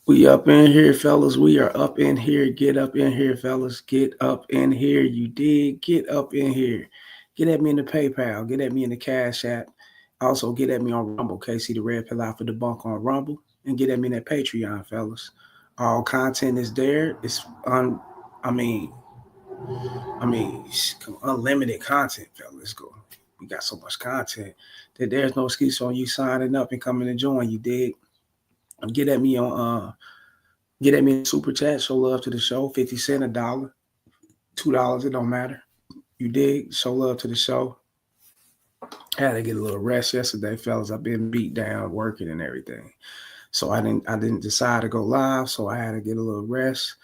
We up in here, fellas. We are up in here. Get up in here, fellas. Get up in here. You dig? Get up in here. Get at me in the PayPal. Get at me in the Cash App. Also, get at me on Rumble. KC the Red Pill Alpha Debunk on Rumble. And get at me in that Patreon, fellas. All content is there. It's I mean, unlimited content, fellas. Go. We got so much content that there's no excuse on you signing up and coming to join. You dig? Get at me on Get at me in super chat. Show love to the show. 50 cents, $1, $2. It don't matter. You dig? Show love to the show. I had to get a little rest yesterday, fellas. I've been beat down working and everything. So I didn't decide to go live. So I had to get a little rest.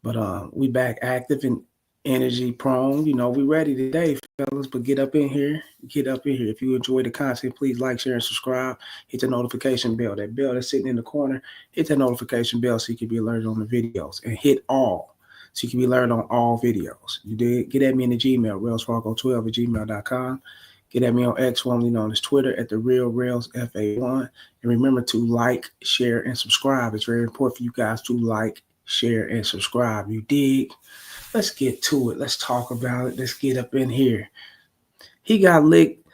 But we back active and energy prone. We ready today, fellas. But get up in here. Get up in here. If you enjoy the content, please like, share, and subscribe. Hit the notification bell. That bell that's sitting in the corner. Hit that notification bell so you can be alerted on the videos. And hit all so you can be alerted on all videos. You did. Get at me in the Gmail, railsfargo12@gmail.com. Get at me on X, formerly known as Twitter, at the Real Rails FA1. And remember to like, share, and subscribe. It's very important for you guys to like, share, and subscribe. You dig? Let's get to it. Let's talk about it. Let's get up in here. He got licked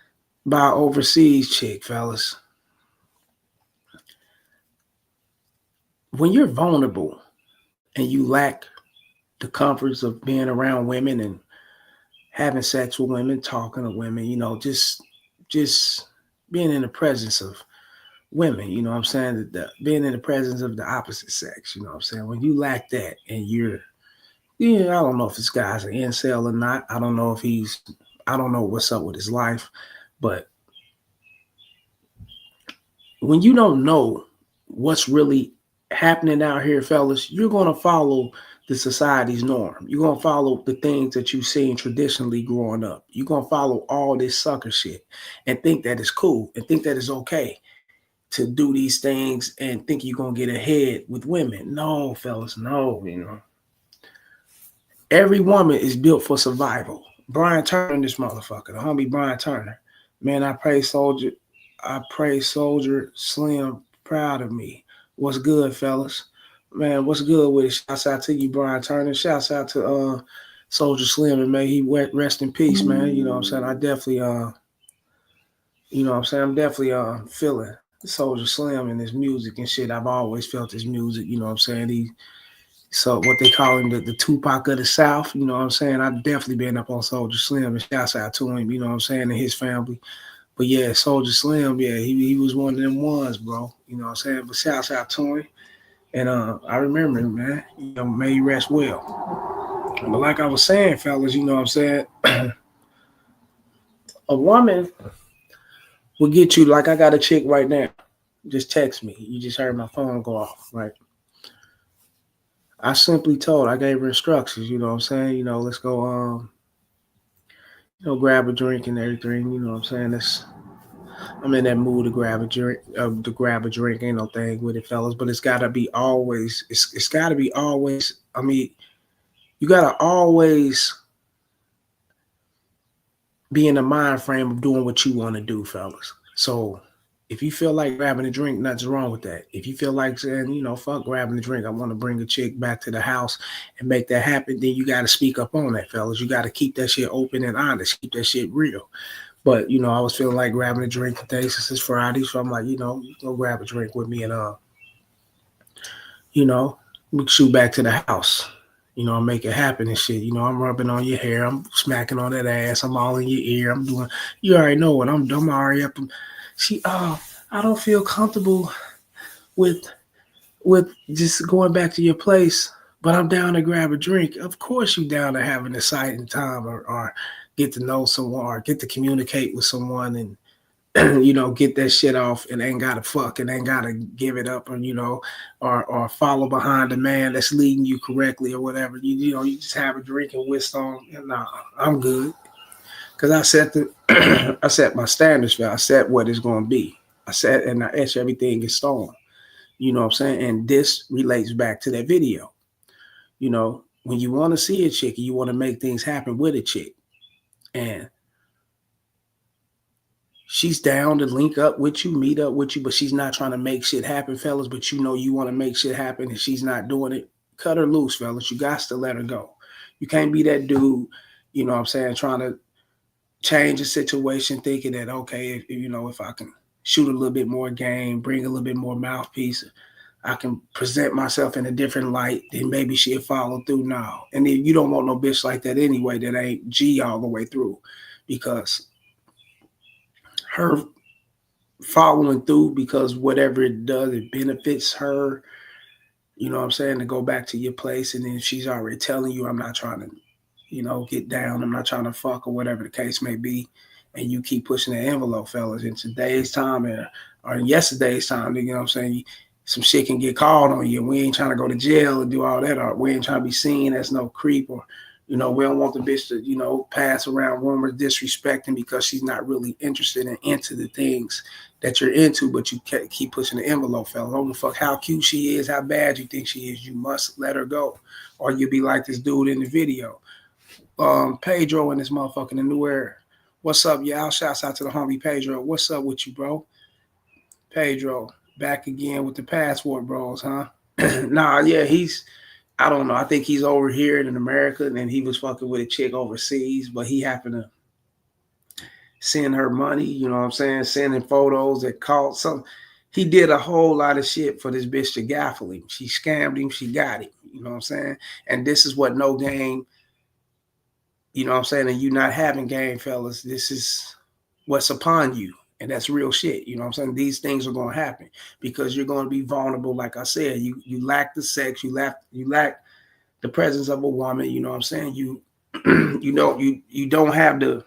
by an overseas chick, fellas. When you're vulnerable and you lack the comforts of being around women and having sex with women, talking to women, just being in the presence of women, you know what I'm saying? Being in the presence of the opposite sex, you know what I'm saying? When you lack that and I don't know if this guy's an incel or not. I don't know what's up with his life, but when you don't know what's really happening out here, fellas, you're going to follow the society's norm. You're going to follow the things that you've seen traditionally growing up. You're going to follow all this sucker shit and think that it's cool and think that it's okay to do these things and think you're going to get ahead with women. No, fellas, no. Every woman is built for survival. Brian Turner, this motherfucker, the homie Brian Turner. Man, I pray Soldier Slim proud of me. What's good, fellas? Man, what's good with it? Shouts out to you, Brian Turner. Shouts out to Soldier Slim, and may he rest in peace, man. You know what I'm saying? I definitely I'm definitely feeling Soldier Slim and his music and shit. I've always felt his music, you know what I'm saying? So what they call him, the Tupac of the South, you know what I'm saying? I've definitely been up on Soldier Slim, and shouts out to him, you know what I'm saying, and his family. But yeah, Soldier Slim, yeah, he was one of them ones, bro. You know what I'm saying? But shouts out to him. And I remember him, man. May he rest well. But like I was saying, fellas, you know what I'm saying? A woman will get you, like I got a chick right now. Just text me. You just heard my phone go off, right? I gave her instructions, you know what I'm saying? Let's go grab a drink and everything, you know what I'm saying? I'm in that mood to grab a drink. Ain't no thing with it, fellas. But it's gotta be always. It's gotta be always. I mean, you gotta always be in the mind frame of doing what you want to do, fellas. So if you feel like grabbing a drink, nothing's wrong with that. If you feel like saying, fuck grabbing a drink, I want to bring a chick back to the house and make that happen, then you got to speak up on that, fellas. You got to keep that shit open and honest. Keep that shit real. But I was feeling like grabbing a drink today since it's Friday, so I'm like, go grab a drink with me and we can shoot back to the house. Make it happen and shit. I'm rubbing on your hair, I'm smacking on that ass, I'm all in your ear, I'm doing. You already know what I'm already up. I don't feel comfortable with just going back to your place, but I'm down to grab a drink. Of course, you down to having a exciting time or get to know someone or get to communicate with someone and get that shit off and ain't gotta fuck and ain't gotta give it up or follow behind the man that's leading you correctly or whatever. You just have a drink and whisk on. Nah, I'm good. Cause I set I set my standards for I set what it's gonna be. I set and I etch everything in stone. You know what I'm saying? And this relates back to that video. When you want to see a chick, you want to make things happen with a chick. And she's down to link up with you, meet up with you, but she's not trying to make shit happen, fellas. But you know you want to make shit happen and she's not doing it. Cut her loose, fellas. You got to let her go. You can't be that dude, you know what I'm saying, trying to change the situation, thinking that, okay, if I can shoot a little bit more game, bring a little bit more mouthpiece, I can present myself in a different light, then maybe she'll follow through now. And then you don't want no bitch like that anyway that ain't G all the way through, because her following through, because whatever it does, it benefits her, you know what I'm saying, to go back to your place. And then she's already telling you, I'm not trying to, get down. I'm not trying to fuck, or whatever the case may be. And you keep pushing the envelope, fellas. In today's time or in yesterday's time, you know what I'm saying, some shit can get called on you. We ain't trying to go to jail and do all that. Or we ain't trying to be seen as no creep, or, we don't want the bitch to, pass around rumors disrespecting because she's not really interested and into the things that you're into, but you keep pushing the envelope, fellas. Don't give a fuck how cute she is, how bad you think she is. You must let her go, or you'll be like this dude in the video. Pedro in this motherfucker in the new era. What's up, y'all? Shouts out to the homie Pedro. What's up with you, bro? Pedro, back again with the Passport Bros, huh? Nah, yeah, I don't know. I think he's over here in America, and then he was fucking with a chick overseas, but he happened to send her money, you know what I'm saying? Sending photos that called some. He did a whole lot of shit for this bitch to gaffle him. She scammed him. She got him. You know what I'm saying? And this is what no game, you know what I'm saying? And you not having game, fellas. This is what's upon you. And that's real shit. You know what I'm saying? These things are going to happen because you're going to be vulnerable. Like I said, you lack the sex, you lack the presence of a woman. You know what I'm saying? You don't have the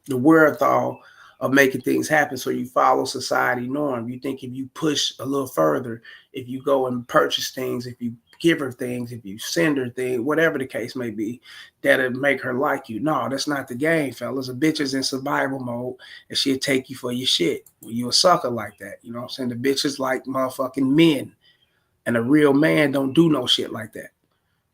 wherewithal of making things happen. So you follow society norm. You think if you push a little further, if you go and purchase things, if you give her things, if you send her things, whatever the case may be, that'll make her like you. No, that's not the game, fellas. A bitch is in survival mode and she'll take you for your shit. Well, you a sucker like that. You know what I'm saying? The bitch is like motherfucking men. And a real man don't do no shit like that.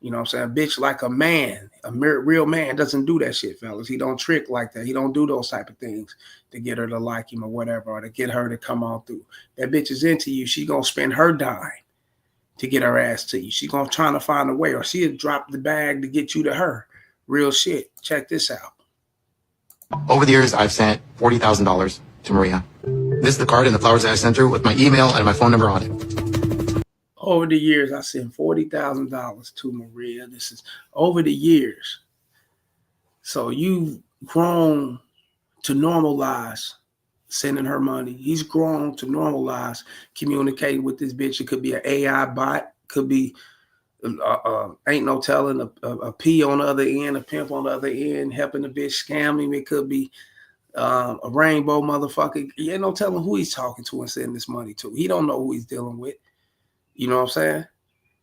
You know what I'm saying? A bitch like a man. A real man doesn't do that shit, fellas. He don't trick like that. He don't do those type of things to get her to like him or whatever, or to get her to come on through. That bitch is into you. She gonna spend her dime to get her ass to you. She gonna try to find a way, or she'll drop the bag to get you to her. Real shit. Check this out. Over the years, I've sent $40,000 to Maria. This is the card and the flowers that I sent her with my email and my phone number on it. Over the years, I sent $40,000 to Maria. This is over the years. So you've grown to normalize sending her money. He's grown to normalize communicating with this bitch. It could be an AI bot, could be ain't no telling a P on the other end, a pimp on the other end, helping the bitch scam him. It could be a rainbow motherfucker. You ain't no telling who he's talking to and sending this money to. He don't know who he's dealing with. You know what I'm saying?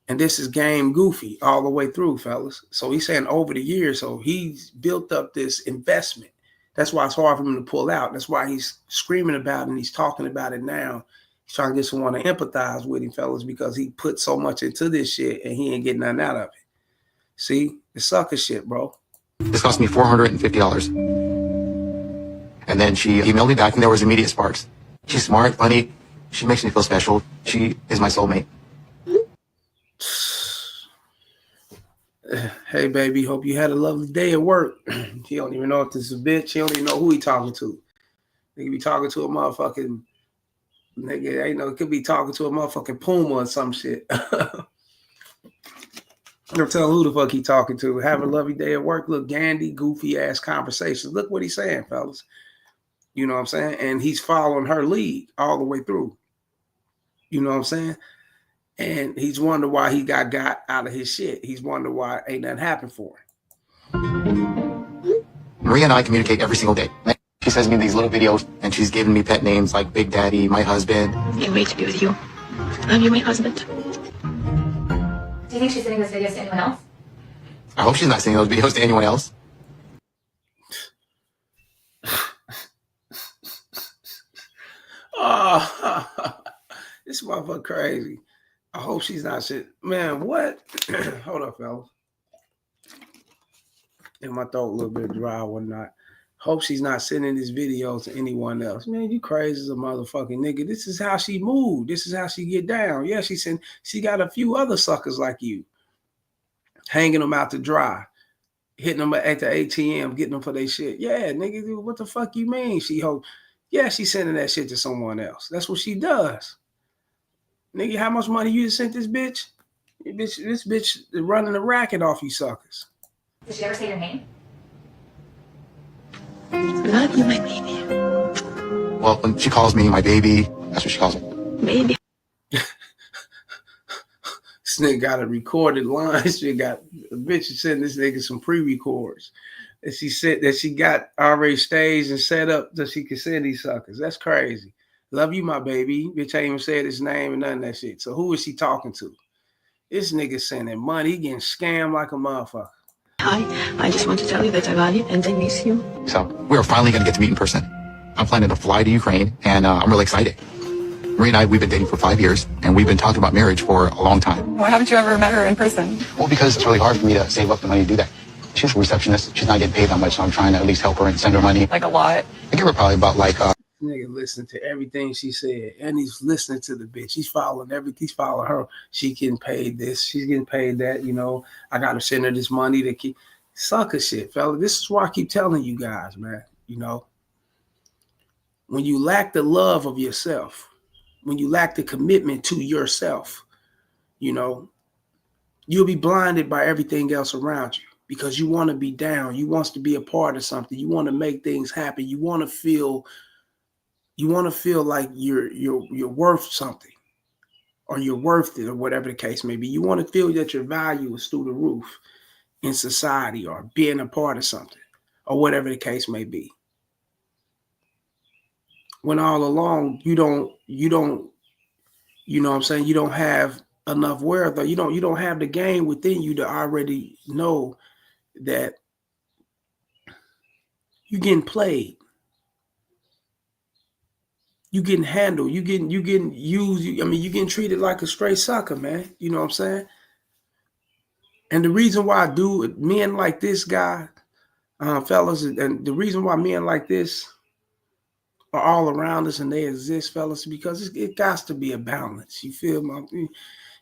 And this is game goofy all the way through, fellas. So he's saying over the years, so he's built up this investment. That's why it's hard for him to pull out. That's why he's screaming about it and he's talking about it now. He's trying to get someone to empathize with him, fellas, because he put so much into this shit and he ain't getting nothing out of it. See? It's sucker shit, bro. This cost me $450. And then she emailed me back and there was immediate sparks. She's smart, funny. She makes me feel special. She is my soulmate. Hey, baby, hope you had a lovely day at work. He don't even know if this is a bitch. He don't even know who he talking to. He could be talking to a motherfucking nigga. Ain't no, could be talking to a motherfucking Puma or some shit. I'm telling who the fuck he talking to. Have a lovely day at work. Look, Gandhi, goofy ass conversations. Look what he's saying, fellas. You know what I'm saying? And he's following her lead all the way through. You know what I'm saying? And he's wondering why he got out of his shit. He's wondering why ain't nothing happened for him. Maria and I communicate every single day. She sends me these little videos, and she's giving me pet names like Big Daddy, my husband. Can't wait to be with you. Love you, my husband. Do you think she's sending those videos to anyone else? I hope she's not sending those videos to anyone else. Oh, this motherfucker crazy. I hope she's not shit. Man, what? Hold up, fellas. And my throat a little bit dry or whatnot. Hope she's not sending this video to anyone else. Man, you crazy as a motherfucking nigga. This is how she moved. This is how she get down. Yeah, she got a few other suckers like you, hanging them out to dry, hitting them at the ATM, getting them for their shit. Yeah, nigga, what the fuck you mean? Yeah, she's sending that shit to someone else. That's what she does. Nigga, how much money you just sent this bitch? This bitch is running a racket off you suckers. Did she ever say your name? Love you, my baby. Well, when she calls me my baby, that's what she calls me. Baby. This nigga got a recorded line. She got a bitch sending this nigga some pre-records that she said that she got already staged and set up that she can send these suckers. That's crazy. Love you, my baby. Bitch ain't even said his name and none of that shit. So who is she talking to? This nigga sending money. He getting scammed like a motherfucker. Hi, I just want to tell you that I love you and I miss you. So we're finally going to get to meet in person. I'm planning to fly to Ukraine, and I'm really excited. Marie and I, we've been dating for 5 years, and we've been talking about marriage for a long time. Why haven't you ever met her in person? Well, because it's really hard for me to save up the money to do that. She's a receptionist. She's not getting paid that much, so I'm trying to at least help her and send her money. Like a lot. I give her probably about Nigga listening to everything she said, and he's listening to the bitch. He's following everything. He's following her. She getting paid this. She's getting paid that. You know, I got to send her this money to keep sucker shit, fella. This is why I keep telling you guys, man. You know, when you lack the love of yourself, when you lack the commitment to yourself, you know, you'll be blinded by everything else around you because you want to be down. You want to be a part of something. You want to make things happen. You want to feel like you're worth something, or you're worth it, or whatever the case may be. You want to feel that your value is through the roof in society, or being a part of something, or whatever the case may be. When all along you don't, you know what I'm saying, you don't have enough worth, or you don't have the game within you to already know that you're getting played. You getting handled, you getting used. I mean, you getting treated like a straight sucker, man. You know what I'm saying? And the reason why I do it, men like this guy, fellas, and the reason why men like this are all around us and they exist, fellas, because it got to be a balance. You feel me?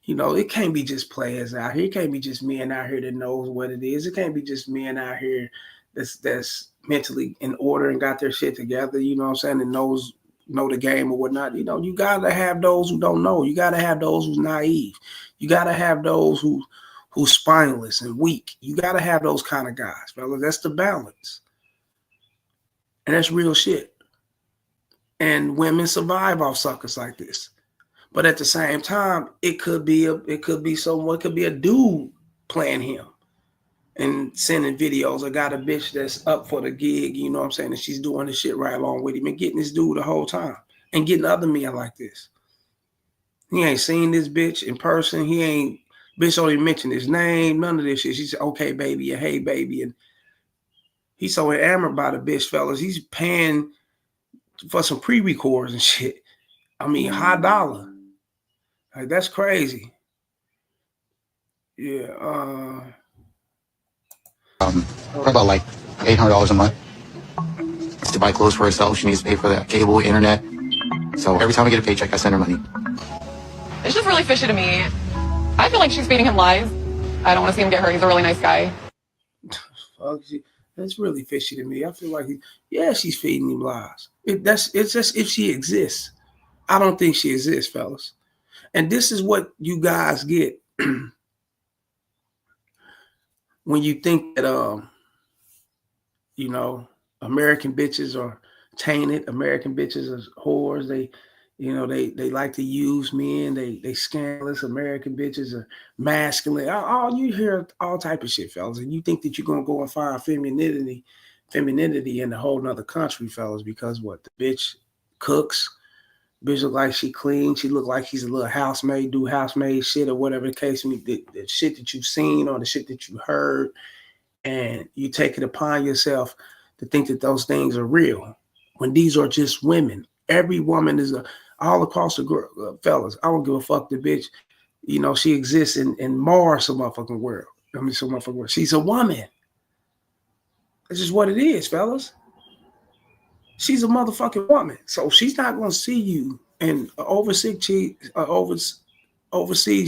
You know, it can't be just players out here. It can't be just men out here that knows what it is. It can't be just men out here that's mentally in order and got their shit together. You know what I'm saying? And know the game or whatnot. You know, you gotta have those who don't know. You gotta have those who's naive. You gotta have those who's spineless and weak. You gotta have those kind of guys, fellas. That's the balance, and that's real shit. And women survive off suckers like this. But at the same time, it could be a dude playing him and sending videos. I got a bitch that's up for the gig, you know what I'm saying, and she's doing the shit right along with him and getting this dude the whole time and getting other men like this. He ain't seen this bitch in person. Bitch don't even mention his name, none of this shit. She said, okay, baby, and hey, baby. And he's so enamored by the bitch, fellas. He's paying for some pre-records and shit. I mean, high dollar. Like, that's crazy. Yeah, about like $800 a month to buy clothes for herself. She needs to pay for the cable, internet. So every time I get a paycheck, I send her money. It's just really fishy to me. I feel like she's feeding him lies. I don't want to see him get hurt. He's a really nice guy. Fuck, that's really fishy to me. I feel like, she's feeding him lies. It's just if she exists. I don't think she exists, fellas. And this is what you guys get when you think that you know, American bitches are tainted. American bitches are whores. They like to use men. They scandalous. American bitches are masculine. All you hear all type of shit, fellas. And you think that you're gonna go and find femininity in a whole nother country, fellas, because what? The bitch cooks. Bitch look like she clean. She look like she's a little housemaid, do housemaid shit or whatever the case may be. The shit that you've seen or the shit that you heard, and you take it upon yourself to think that those things are real when these are just women. Every woman is all across the fellas. I don't give a fuck the bitch. You know, she exists in Mars, some motherfucking world. Some motherfucking world. She's a woman. That's just what it is, fellas. She's a motherfucking woman. So she's not gonna see you. And an overseas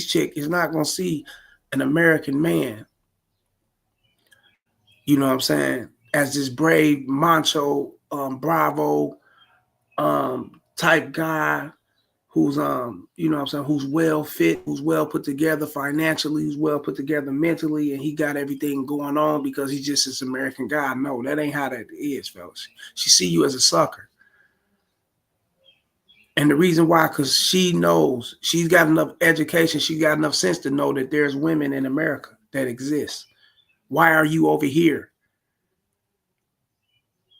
chick is not gonna see an American man, you know what I'm saying, as this brave, macho, bravo type guy who's you know what I'm saying, who's well fit, who's well put together financially, who's well put together mentally, and he got everything going on because he's just this American guy. No, that ain't how that is, fellas. She see you as a sucker. And the reason why, because she knows, she's got enough education, she got enough sense to know that there's women in America that exist. Why are you over here?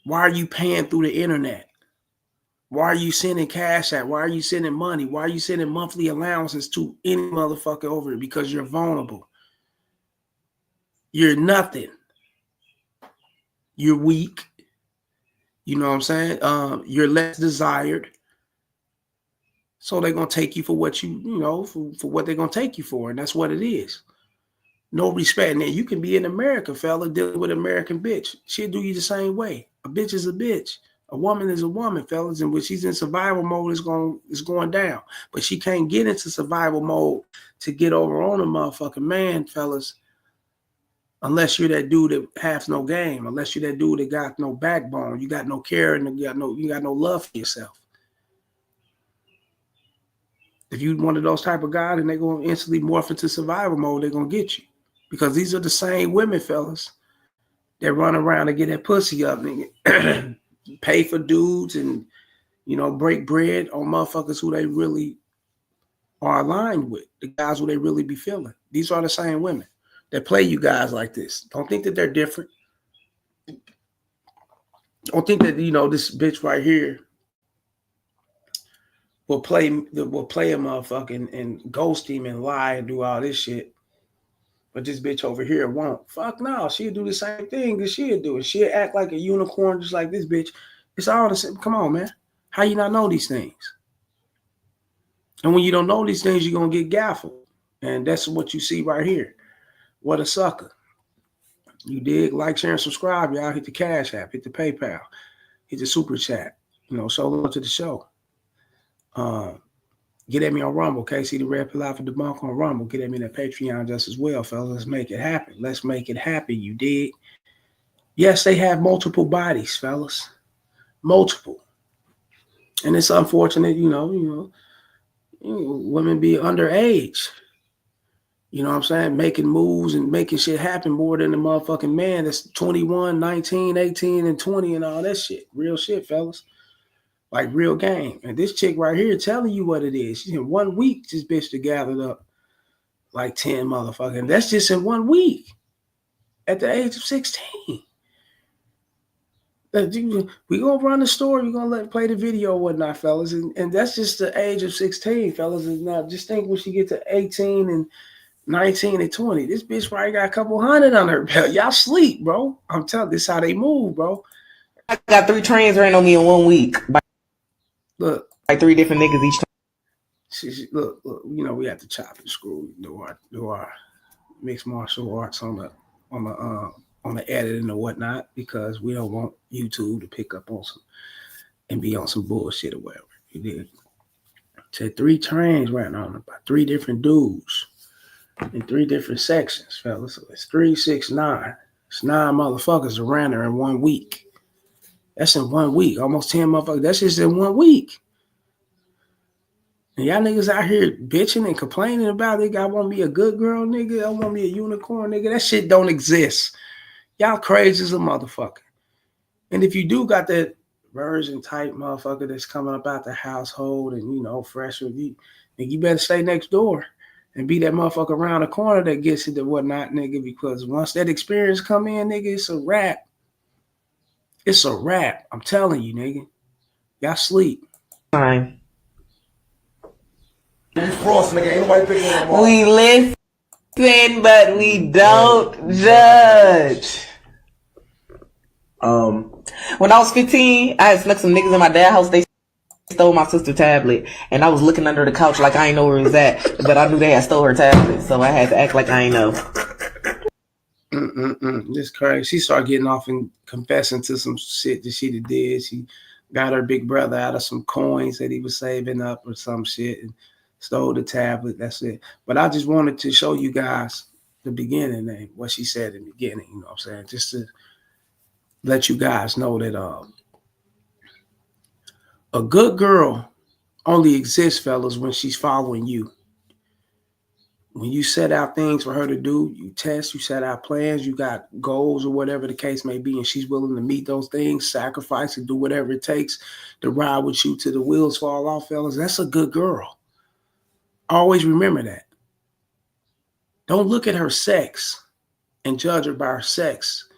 Why are you paying through the internet? Why are you sending cash out? Why are you sending money? Why are you sending monthly allowances to any motherfucker over here? Because you're vulnerable. You're nothing. You're weak. You know what I'm saying? You're less desired. So they're going to take you for what you know, for what they're going to take you for. And that's what it is. No respect. Now, you can be in America, fella, dealing with an American bitch. She'll do you the same way. A bitch is a bitch. A woman is a woman, fellas. And when she's in survival mode, it's going down. But she can't get into survival mode to get over on a motherfucking man, fellas, unless you're that dude that has no game, unless you're that dude that got no backbone, you got no care, and you got no love for yourself. If you one of those type of guys, and they're going to instantly morph into survival mode, they're going to get you. Because these are the same women, fellas, that run around and get that pussy up, nigga. Pay for dudes and, you know, break bread on motherfuckers who they really are aligned with, the guys who they really be feeling. These are the same women that play you guys like this. Don't think that they're different. Don't think that, you know, this bitch right here will play a motherfucking and ghost him and lie and do all this shit. But this bitch over here won't. Fuck no, she'll do the same thing that she'll do. And she'll act like a unicorn just like this bitch. It's all the same. Come on, man. How you not know these things? And when you don't know these things, you're going to get gaffled. And that's what you see right here. What a sucker. You dig? Like, share, and subscribe, y'all. Hit the Cash App. Hit the PayPal. Hit the Super Chat. You know, show love to the show. Get at me on Rumble, KC the Red Pill Alpha Debunk on Rumble. Get at me on Patreon just as well, fellas. Let's make it happen. Let's make it happen, you dig? Yes, they have multiple bodies, fellas. Multiple. And it's unfortunate, you know, women be underage. You know what I'm saying? Making moves and making shit happen more than the motherfucking man that's 21, 19, 18, and 20 and all that shit. Real shit, fellas. Like real game. And this chick right here telling you what it is. She's in 1 week, this bitch to gathered up like 10 motherfuckers. And that's just in 1 week at the age of 16. We gonna run the story. We're gonna play the video or whatnot, fellas. And that's just the age of 16, fellas. And now just think when she get to 18 and 19 and 20, this bitch probably got a couple hundred on her belt. Y'all sleep, bro. I'm telling you, this how they move, bro. I got 3 trains ran on me in 1 week. Look, Like 3 different niggas each time. Look, you know, we have to chop and screw, do our mixed martial arts on the editing or whatnot, because we don't want YouTube to pick up on some and be on some bullshit or whatever. You did. Said 3 trains ran on it by 3 different dudes in 3 different sections, fellas. So it's 3, 6, 9. It's 9 motherfuckers that ran her in 1 week. That's in 1 week. Almost 10 motherfuckers. That's just in 1 week. And y'all niggas out here bitching and complaining about it. I want me a good girl, nigga. I want me a unicorn, nigga. That shit don't exist. Y'all crazy as a motherfucker. And if you do got that virgin type motherfucker that's coming up out the household and, you know, fresh with you, nigga, you better stay next door and be that motherfucker around the corner that gets it and whatnot, nigga, because once that experience come in, nigga, it's a wrap. It's a wrap. I'm telling you, nigga. Y'all sleep. Time. Frost, nigga. Ain't nobody picking him up. We listen, but we don't judge. When I was 15, I had snuck some niggas in my dad's house. They stole my sister's tablet, and I was looking under the couch like I ain't know where it was at, but I knew they had stole her tablet, so I had to act like I ain't know. This crazy. She started getting off and confessing to some shit that she did. She got her big brother out of some coins that he was saving up or some shit and stole the tablet. That's it. But I just wanted to show you guys the beginning and what she said in the beginning, you know what I'm saying? Just to let you guys know that a good girl only exists, fellas, when she's following you. When you set out things for her to do, you test, you set out plans, you got goals or whatever the case may be, and she's willing to meet those things, sacrifice and do whatever it takes to ride with you till the wheels fall off, fellas, that's a good girl. Always remember that. Don't look at her sex and judge her by her sex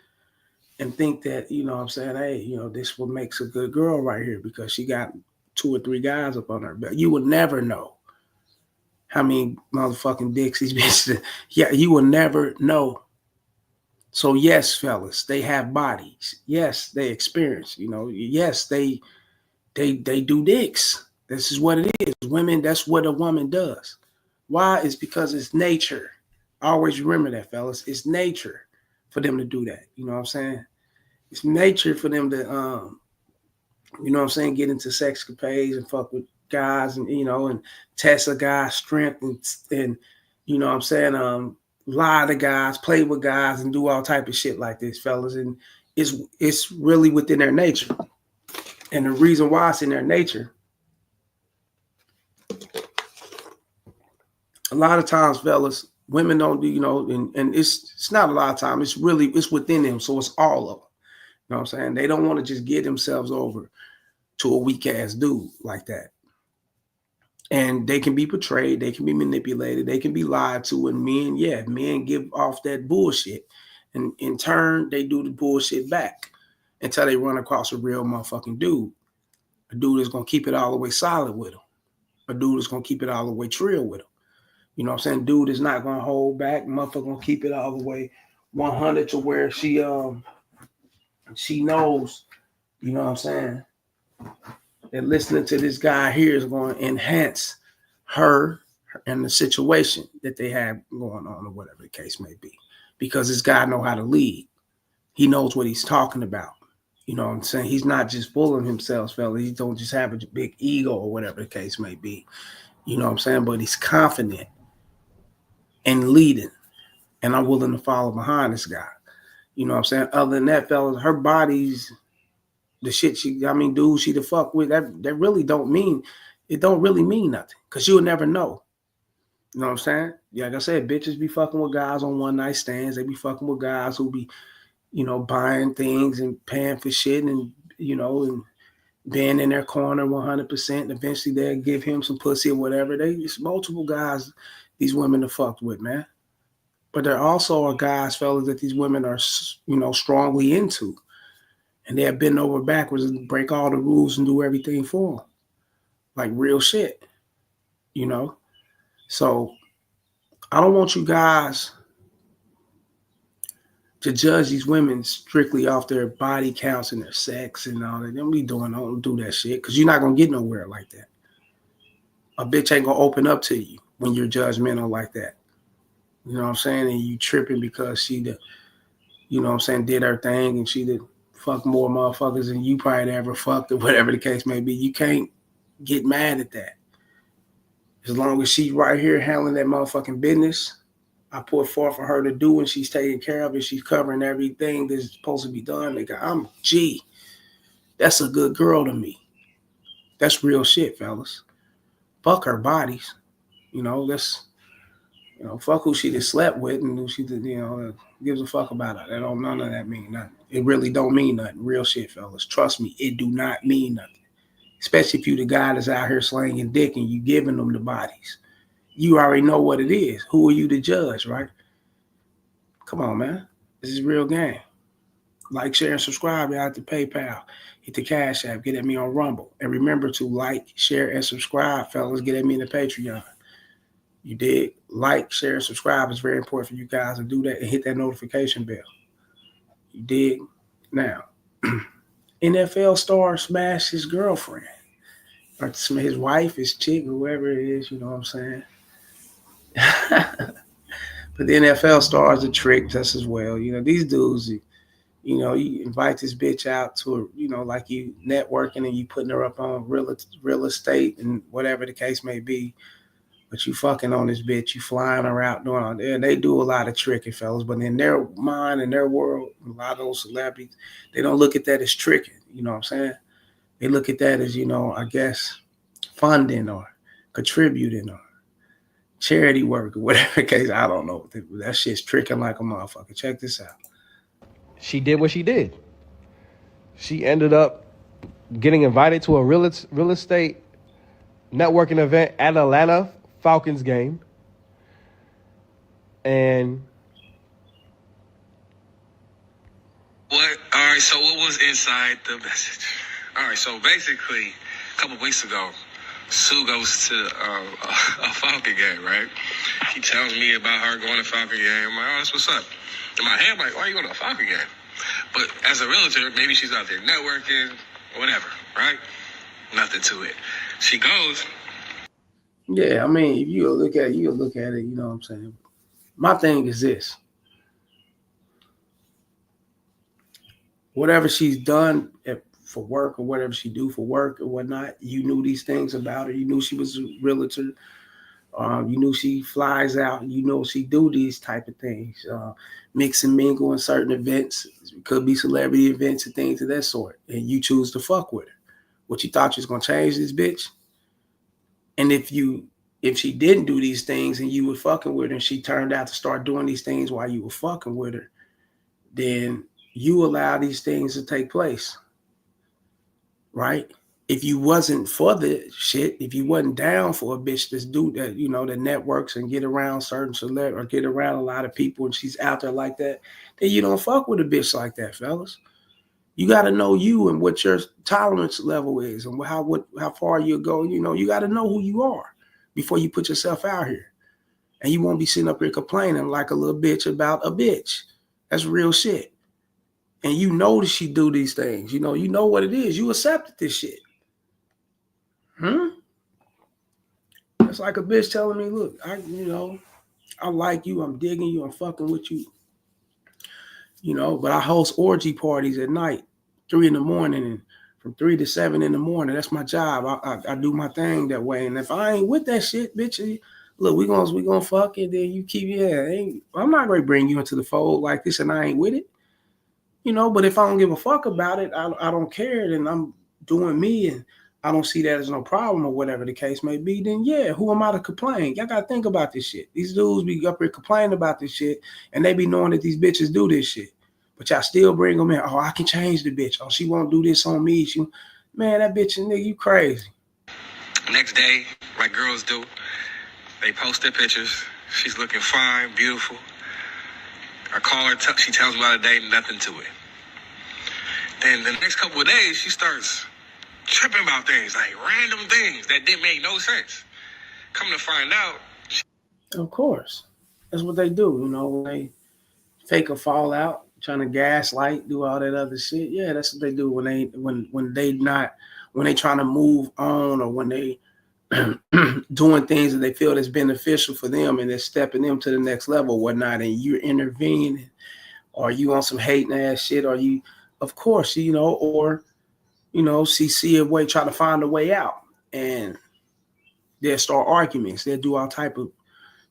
and think that, you know what I'm saying, hey, you know, this what makes a good girl right here because she got 2 or 3 guys up on her belt. You will never know how many motherfucking dicks these bitches. Yeah, you will never know. So yes, fellas, they have bodies. Yes, they experience. You know, yes, they do dicks. This is what it is. Women, that's what a woman does. Why? It's because it's nature. Always remember that, fellas. It's nature for them to do that. You know what I'm saying? It's nature for them to you know what I'm saying, get into sexcapades and fuck with guys and, you know, and test a guy's strength and you know what I'm saying, lie to guys, play with guys and do all type of shit like this, fellas. And it's really within their nature. And the reason why it's in their nature, a lot of times, fellas, women don't do, you know, and it's not a lot of time, it's within them. So it's all of them. You know what I'm saying? They don't want to just get themselves over to a weak ass dude like that. And they can be portrayed, they can be manipulated, they can be lied to. And men give off that bullshit. And in turn, they do the bullshit back until they run across a real motherfucking dude. A dude that's going to keep it all the way solid with them. A dude that's going to keep it all the way trill with them. You know what I'm saying? Dude is not going to hold back. Motherfucker going to keep it all the way 100 to where she knows, you know what I'm saying, that listening to this guy here is going to enhance her and the situation that they have going on or whatever the case may be. Because this guy know how to lead. He knows what he's talking about. You know what I'm saying? He's not just fooling himself, fella. He don't just have a big ego or whatever the case may be. You know what I'm saying? But he's confident and leading. And I'm willing to follow behind this guy. You know what I'm saying? Other than that, fellas, her body's the shit she the fuck with, that really don't mean nothing. Cause you'll never know. You know what I'm saying? Yeah, like I said, bitches be fucking with guys on one night stands. They be fucking with guys who be, you know, buying things and paying for shit and, you know, and being in their corner 100%. And eventually they'll give him some pussy or whatever. It's multiple guys these women are fucked with, man. But there also are guys, fellas, that these women are, you know, strongly into. And they'll bend over backwards and break all the rules and do everything for them. Like real shit, you know? So I don't want you guys to judge these women strictly off their body counts and their sex and all that. Don't do that shit because you're not going to get nowhere like that. A bitch ain't going to open up to you when you're judgmental like that. You know what I'm saying? And you tripping because she, you know what I'm saying, did her thing and she did fuck more motherfuckers than you probably ever fucked or whatever the case may be. You can't get mad at that. As long as she's right here handling that motherfucking business, I put forth for her to do and she's taking care of it. She's covering everything that's supposed to be done. Nigga, that's a good girl to me. That's real shit, fellas. Fuck her bodies. You know, fuck who she just slept with and who she did, you know, gives a fuck about her. None of that mean nothing. It really don't mean nothing. Real shit, fellas. Trust me, it do not mean nothing. Especially if you the guy that's out here slanging dick and you giving them the bodies. You already know what it is. Who are you to judge, right? Come on, man. This is real game. Like, share, and subscribe out to PayPal. Hit the Cash App. Get at me on Rumble. And remember to like, share, and subscribe, fellas. Get at me in the Patreon. You dig? Like, share, and subscribe. It's very important for you guys to do that and hit that notification bell. You dig? Now, NFL star smashed his girlfriend. Or his wife, his chick, whoever it is, you know what I'm saying? But the NFL stars are tricked just as well. You know, these dudes, you You know, you invite this bitch out to a, you know, like you networking and you putting her up on real estate and whatever the case may be. But you fucking on this bitch, you flying her out doing all that. They do a lot of tricking, fellas. But in their mind, in their world, a lot of those celebrities, they don't look at that as tricking. You know what I'm saying? They look at that as, you know, I guess, funding or contributing or charity work or whatever the case. I don't know. That shit's tricking like a motherfucker. Check this out. She did what she did. She ended up getting invited to a real estate networking event at Atlanta Falcons game. And what? All right, so what was inside the message? All right, so basically, a couple weeks ago, Sue goes to a Falcon game, right? She tells me about her going to Falcon game. I'm like, oh, that's what's up. In my head, I'm like, why are you going to a Falcon game? But as a realtor, maybe she's out there networking, whatever, right? Nothing to it. She goes. Yeah, I mean, if you look at it, you know what I'm saying? My thing is this. Whatever she's done for work or whatever she do for work or whatnot, you knew these things about her. You knew she was a realtor. You knew she flies out. You know she do these type of things. Mix and mingle in certain events. It could be celebrity events and things of that sort. And you choose to fuck with her. What you thought you was going to change this bitch? And if she didn't do these things and you were fucking with her and she turned out to start doing these things while you were fucking with her, then you allow these things to take place, right? If you wasn't for the shit, if you wasn't down for a bitch that's do that, you know, that networks and get around certain celebrities or get around a lot of people and she's out there like that, then you don't fuck with a bitch like that, fellas. You got to know you and what your tolerance level is and how far you go. You know, you got to know who you are before you put yourself out here. And you won't be sitting up here complaining like a little bitch about a bitch. That's real shit. And you know that she do these things. You know what it is. You accepted this shit. It's like a bitch telling me, look, I like you. I'm digging you. I'm fucking with you. You know, but I host orgy parties at night, 3 a.m, and from 3 to 7 a.m. That's my job. I do my thing that way. And if I ain't with that shit, bitch, look, we gonna fuck it. Then you keep I'm not gonna bring you into the fold like this, and I ain't with it. You know, but if I don't give a fuck about it, I don't care. Then I'm doing me, and I don't see that as no problem or whatever the case may be. Then yeah, who am I to complain? Y'all gotta think about this shit. These dudes be up here complaining about this shit, and they be knowing that these bitches do this shit. But y'all still bring them in. Oh, I can change the bitch. Oh, she won't do this on me. Man, that bitch, nigga, you crazy. Next day, like girls do, they post their pictures. She's looking fine, beautiful. I call her, she tells me about a date, nothing to it. Then the next couple of days, she starts tripping about things, like random things that didn't make no sense. Come to find out. Of course. That's what they do, you know, when they fake a fallout, trying to gaslight, do all that other shit. Yeah, that's what they do when they trying to move on or when they doing things that they feel that's beneficial for them and they're stepping them to the next level or whatnot, and you're intervening or you on some hating ass shit, or you, of course, you know, or, you know, see a way, try to find a way out, and they'll start arguments. They'll do all type of,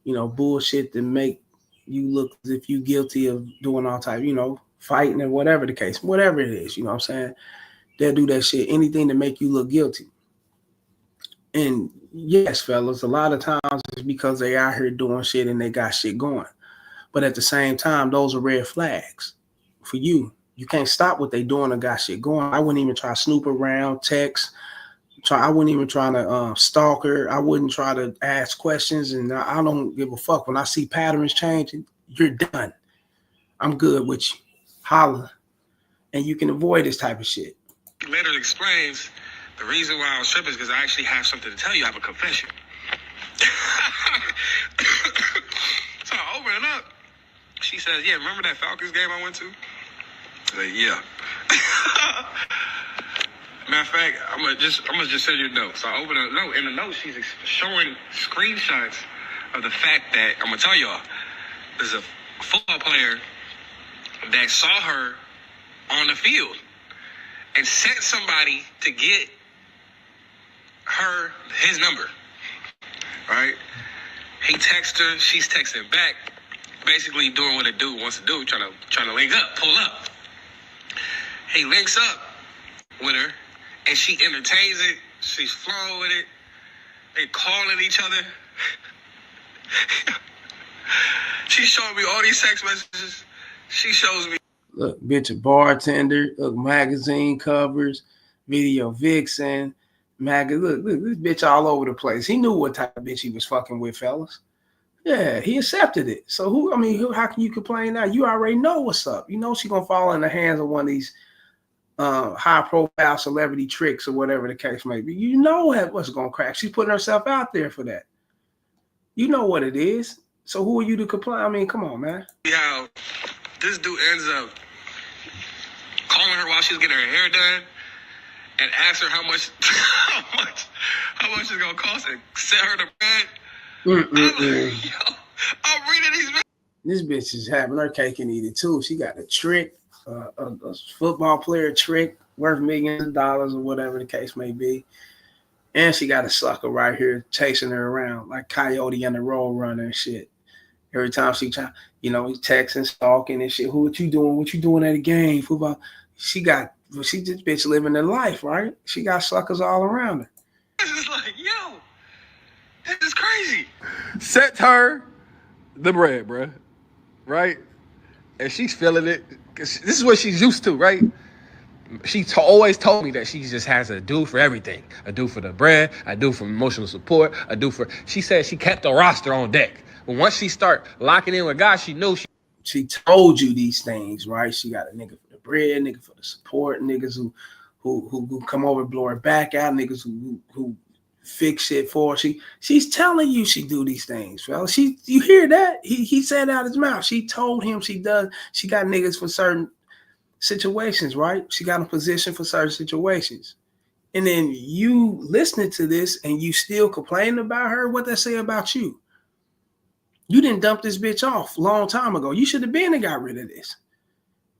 you know, bullshit to make you look as if you guilty of doing all type, you know, fighting and whatever the case, whatever it is, you know what I'm saying? They'll do that shit, anything to make you look guilty. And yes, fellas, a lot of times it's because they out here doing shit and they got shit going. But at the same time, those are red flags for you. You can't stop what they doing or got shit going. I wouldn't even try to snoop around, text. I wouldn't even try to stalk her. I wouldn't try to ask questions, and I don't give a fuck. When I see patterns changing, you're done. I'm good with you. Holla. And you can avoid this type of shit. Later explains the reason why I was tripping is because I actually have something to tell you. I have a confession. So I open it up. She says, yeah, remember that Falcons game I went to? I said, yeah. Matter of fact, I'm gonna just send you a note. So I open a note. In the note, she's showing screenshots of the fact that, I'm gonna tell y'all, there's a football player that saw her on the field and sent somebody to get his number, right? He texts her, she's texting back, basically doing what a dude wants to do, trying to link up, pull up. He links up with her, and she entertains it. She's flowing with it. They calling each other. She showed me all these text messages. She shows me. Look, bitch, a bartender. Look, magazine covers, video vixen, Look, this bitch all over the place. He knew what type of bitch he was fucking with, fellas. Yeah, he accepted it. So how can you complain now? You already know what's up. You know she gonna fall in the hands of one of these high-profile celebrity tricks or whatever the case may be. You know what's gonna crack. She's putting herself out there for that. You know what it is. So who are you to complain? I mean, come on, man. How this dude ends up calling her while she's getting her hair done and asks her how much it's gonna cost and send her to bed. I'm reading these. This bitch is having her cake and eat it too. She got a trick, a football player trick worth millions of dollars or whatever the case may be. And she got a sucker right here chasing her around like Coyote and the Road Runner and shit. Every time she try, he's texting, stalking and shit. What you doing? What you doing at a game? Football. She just bitch living her life, right? She got suckers all around her. It's just like, yo, this is crazy. Sent her the bread, bruh. Right? And she's feeling it. This is what she's used to, right? She always told me that she just has a do for everything. A do for the bread, a do for emotional support, a do for... She said she kept the roster on deck. But once she start locking in with God, she knew she told you these things, right? She got a nigga for the bread, nigga for the support, niggas who come over and blow her back out, niggas who fix shit for her. She's telling you she do these things, fellas. You hear that? He said out his mouth. She told him she does. She got niggas for certain situations, right? She got a position for certain situations. And then you listening to this and you still complaining about her, what they say about you? You didn't dump this bitch off a long time ago. You should have been and got rid of this.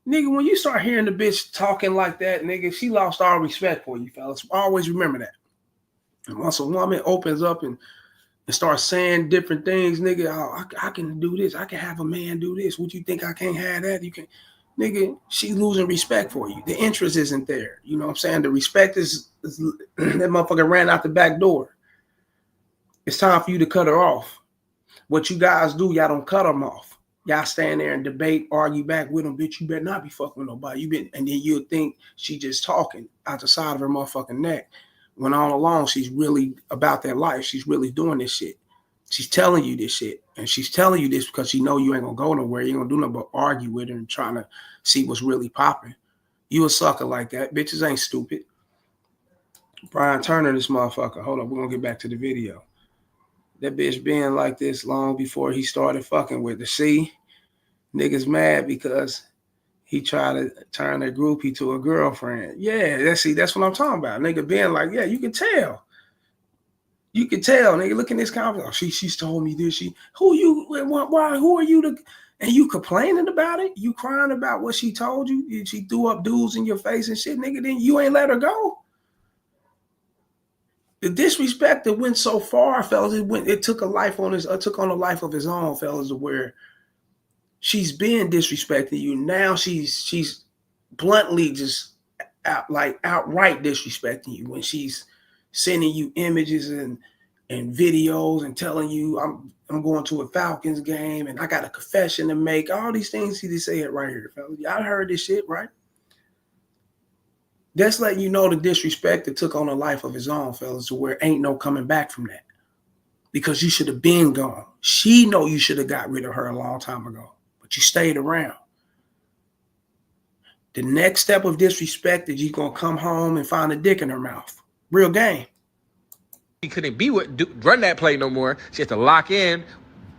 Nigga, when you start hearing the bitch talking like that, nigga, she lost all respect for you, fellas. Always remember that. And once a woman opens up and starts saying different things, nigga, I can do this. I can have a man do this. Would you think I can't have that? You can, nigga, she's losing respect for you. The interest isn't there. You know what I'm saying? The respect is that motherfucker ran out the back door. It's time for you to cut her off. What you guys do, y'all don't cut them off. Y'all stand there and debate, argue back with them. Bitch, you better not be fucking with nobody. And then you'll think she just talking out the side of her motherfucking neck. When all along, she's really about that life. She's really doing this shit. She's telling you this shit. And she's telling you this because she know you ain't going to go nowhere. You ain't going to do nothing but argue with her and trying to see what's really popping. You a sucker like that. Bitches ain't stupid. Brian Turner, this motherfucker. Hold on, we're going to get back to the video. That bitch being like this long before he started fucking with her. See, niggas mad because he tried to turn a groupie to a girlfriend. Yeah, that's what I'm talking about. Nigga being like, yeah, you can tell. You can tell, nigga. Look in this conversation. Oh, she's told me this. Who are you to? And you complaining about it? You crying about what she told you? She threw up dudes in your face and shit, nigga. Then you ain't let her go. The disrespect that went so far, fellas, it took on a life of his own, fellas, where she's been disrespecting you. Now she's bluntly just outright disrespecting you when she's sending you images and videos and telling you I'm going to a Falcons game and I got a confession to make. All these things he just said right here, fellas. Y'all heard this shit, right? That's letting you know the disrespect that took on a life of his own, fellas, to where ain't no coming back from that. Because you should have been gone. She know you should have got rid of her a long time ago, but you stayed around. The next step of disrespect is you gonna come home and find a dick in her mouth. Real game. She couldn't run that play no more. She had to lock in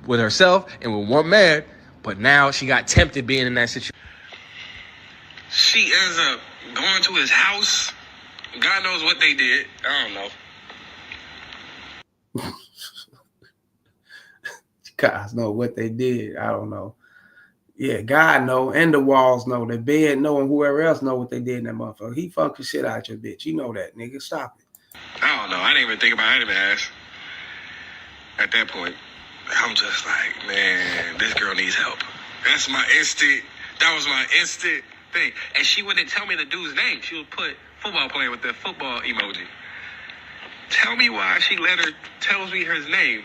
with herself and with one man, but now she got tempted being in that situation. She ends up going to his house. God knows what they did. I don't know. Guys know what they did. I don't know. Yeah, God know, and the walls know, the bed know, and whoever else know what they did in that motherfucker. He fucked the shit out your bitch. You know that, nigga. Stop it. I don't know. I didn't even think about it. I didn't even ask. At that point, I'm just like, man, this girl needs help. That's my instant. That was my instant thing. And she wouldn't tell me the dude's name. She would put football player with the football emoji. Tell me why she tells me his name.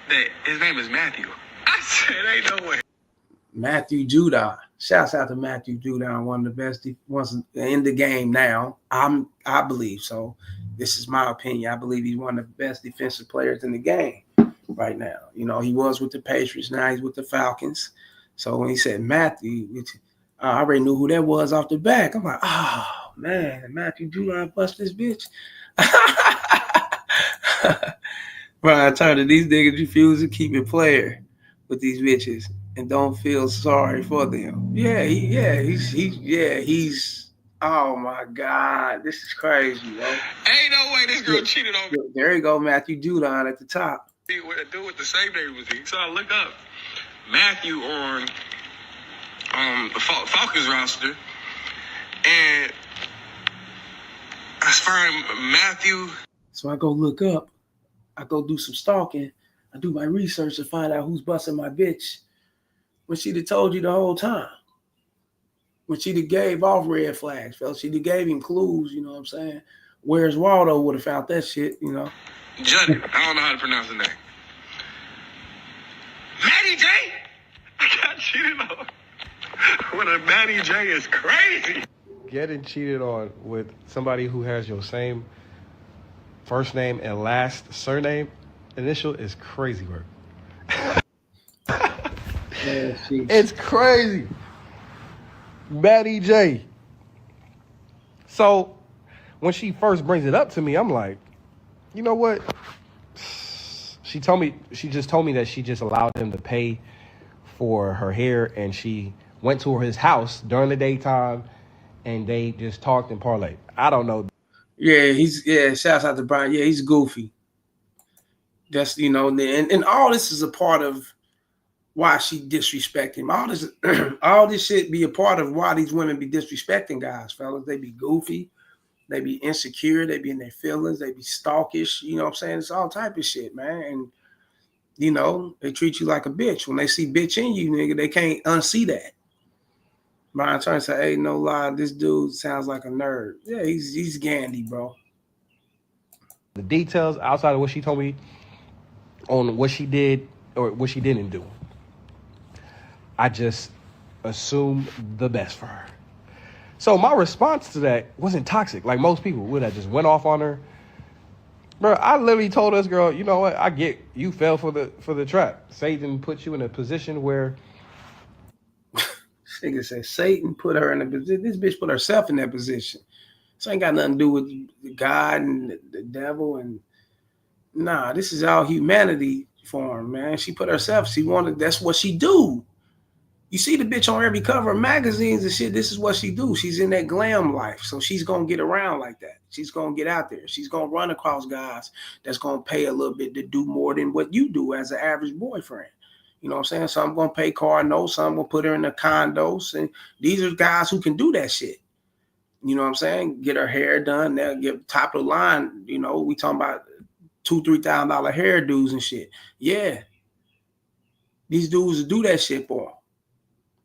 That his name is Matthew. I said, ain't no way. Matthew Judon. Shouts out to Matthew Judon, one of the best ones in the game now. I believe so. This is my opinion. I believe he's one of the best defensive players in the game right now. You know, he was with the Patriots. Now he's with the Falcons. So when he said Matthew, I already knew who that was off the back. I'm like, oh, man, Matthew Judon bust this bitch. Brian Turner, these niggas refuse to keep it player with these bitches and don't feel sorry for them. He's oh my God, this is crazy, bro. Ain't no way this girl cheated on me. There you go, Matthew Judon at the top. Dude with the same name as he. So I look up Matthew on the Falcons roster, and I find Matthew. So I go look up. I go do some stalking. I do my research to find out who's busting my bitch when she'd have told you the whole time. When she'd have gave off red flags, fella. She'd have gave him clues, you know what I'm saying? Where's Waldo would have found that shit, you know? Judd, I don't know how to pronounce the name. Matty J? I got cheated on. When a Matty J is crazy. Getting cheated on with somebody who has your same first name and last surname initial is crazy work. Yeah, it's crazy. Matty J. So when she first brings it up to me, I'm like, you know what? She just told me that she just allowed him to pay for her hair, and she went to his house during the daytime and they just talked and parlayed. I don't know. Yeah, shouts out to Brian. Yeah, he's goofy. That's, you know, and all this is a part of why she disrespect him. All this shit be a part of why these women be disrespecting guys, fellas. They be goofy, they be insecure, they be in their feelings, they be stalkish, you know what I'm saying? It's all type of shit, man. And you know, they treat you like a bitch. When they see bitch in you, nigga, they can't unsee that. Brian Turner said, hey, no lie, this dude sounds like a nerd. Yeah, he's Gandhi, bro. The details outside of what she told me on what she did or what she didn't do, I just assumed the best for her. So my response to that wasn't toxic like most people would have just went off on her. Bro, I literally told this girl, you know what? I get you fell for the trap. Satan put you in a position where nigga said Satan put her in a position. This bitch put herself in that position. So ain't got nothing to do with God and the devil. And nah, this is all humanity form, man. She put herself. That's what she do. You see the bitch on every cover of magazines and shit. This is what she do. She's in that glam life. So she's going to get around like that. She's going to get out there. She's going to run across guys that's going to pay a little bit to do more than what you do as an average boyfriend. You know what I'm saying? So I'm going to pay car notes. Some will put her in the condos. And these are guys who can do that shit. You know what I'm saying? Get her hair done. They'll get top of the line. You know, we talking about $2,000-$3,000 hairdos and shit. Yeah. These dudes do that shit for them.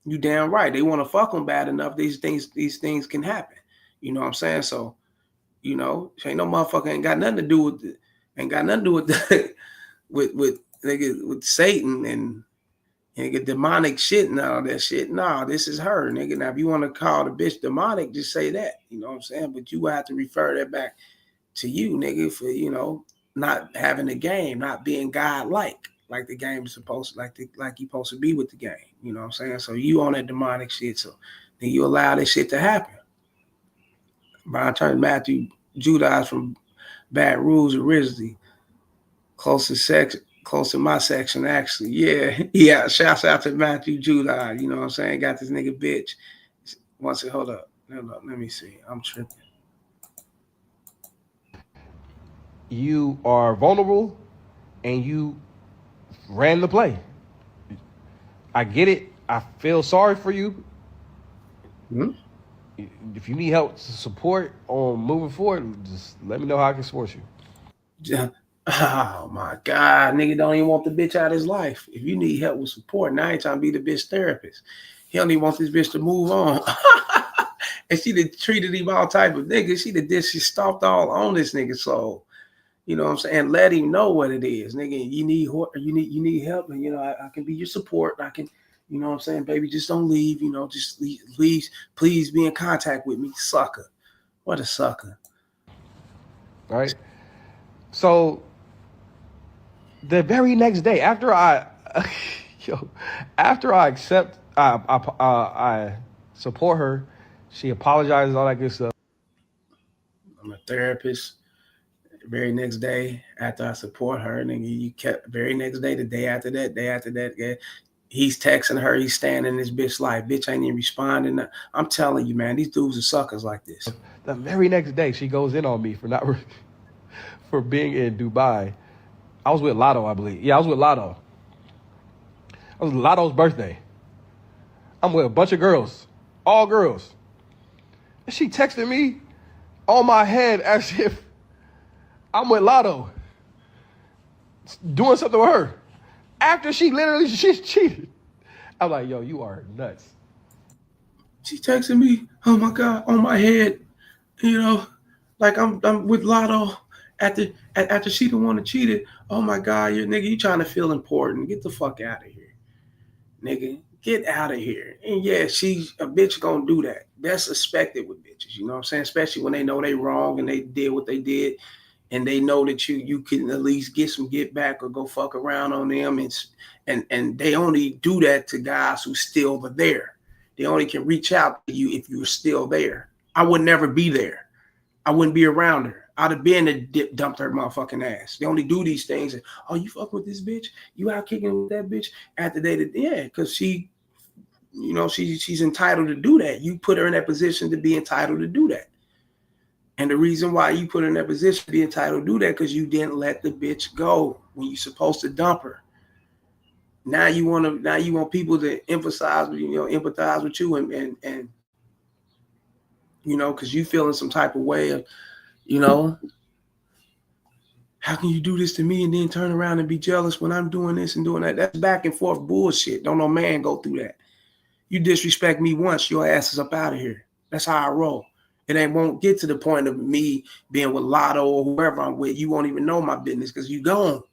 You damn right. They want to fuck them bad enough. These things can happen. You know what I'm saying? So, you know, ain't no motherfucker ain't got nothing to do with it. Ain't got nothing to do with the, with Satan and nigga demonic shit and all that shit. Nah, this is her, nigga. Now, if you want to call the bitch demonic, just say that. You know what I'm saying? But you have to refer that back to you, nigga, for, you know, not having the game, not being God-like. Like the game is supposed to, like you supposed to be with the game. You know what I'm saying? So you on that demonic shit. So then you allow this shit to happen. Brian Turner, Matthew Judon from Baton Rouge originally. Close to my section, actually. Yeah. Shouts out to Matthew Judon. You know what I'm saying? Got this nigga bitch. Hold up. Let me see. I'm tripping. You are vulnerable and you ran the play. I get it. I feel sorry for you. Hmm? If you need help, support on moving forward, just let me know how I can support you. Yeah. Oh my God, nigga don't even want the bitch out of his life. If you need help with support, now I ain't trying to be the bitch therapist. He don't even want this bitch to move on. And she done treated him all type of niggas. She stomped all on this nigga. So, you know what I'm saying? Let him know what it is. Nigga, you need help. And you know, I can be your support. I can, you know what I'm saying, baby, just don't leave, you know, just leave, please be in contact with me. Sucker. What a sucker. All right. So the very next day, after I support her, she apologizes, all that good stuff. I'm a therapist. Very next day, after I support her, and then you kept very next day, the day after that, yeah, he's texting her, he's staying in this bitch life. Bitch ain't even responding. I'm telling you, man, these dudes are suckers like this. The very next day, she goes in on me for not for being in Dubai. I was with Lotto, I believe. Yeah, I was with Lotto. It was Lotto's birthday. I'm with a bunch of girls, all girls. And she texted me on my head as if I'm with Lotto, doing something with her. After she's cheated. I'm like, yo, you are nuts. She texting me, oh my God, on my head, you know, like I'm with Lotto after she the one that cheated. Oh my God, you trying to feel important. Get the fuck out of here. Nigga, get out of here. And yeah, she's a bitch gonna do that. That's expected with bitches, you know what I'm saying? Especially when they know they wrong and they did what they did. And they know that you can at least get some get back or go fuck around on them, and they only do that to guys who still are there. They only can reach out to you if you're still there. I would never be there. I wouldn't be around her. I'd have been and dumped her motherfucking ass. They only do these things. And, oh, you fuck with this bitch? You out kicking with that bitch? After yeah, because she, you know, she's entitled to do that. You put her in that position to be entitled to do that. And the reason why you put her in that position to be entitled to do that because you didn't let the bitch go when you're supposed to dump her. Now you want people to empathize with you and you know, because you feel in some type of way of, you know, how can you do this to me and then turn around and be jealous when I'm doing this and doing that? That's back and forth bullshit. Don't no man go through that. You disrespect me once, your ass is up out of here. That's how I roll. It won't get to the point of me being with Lotto or whoever I'm with. You won't even know my business because you gone.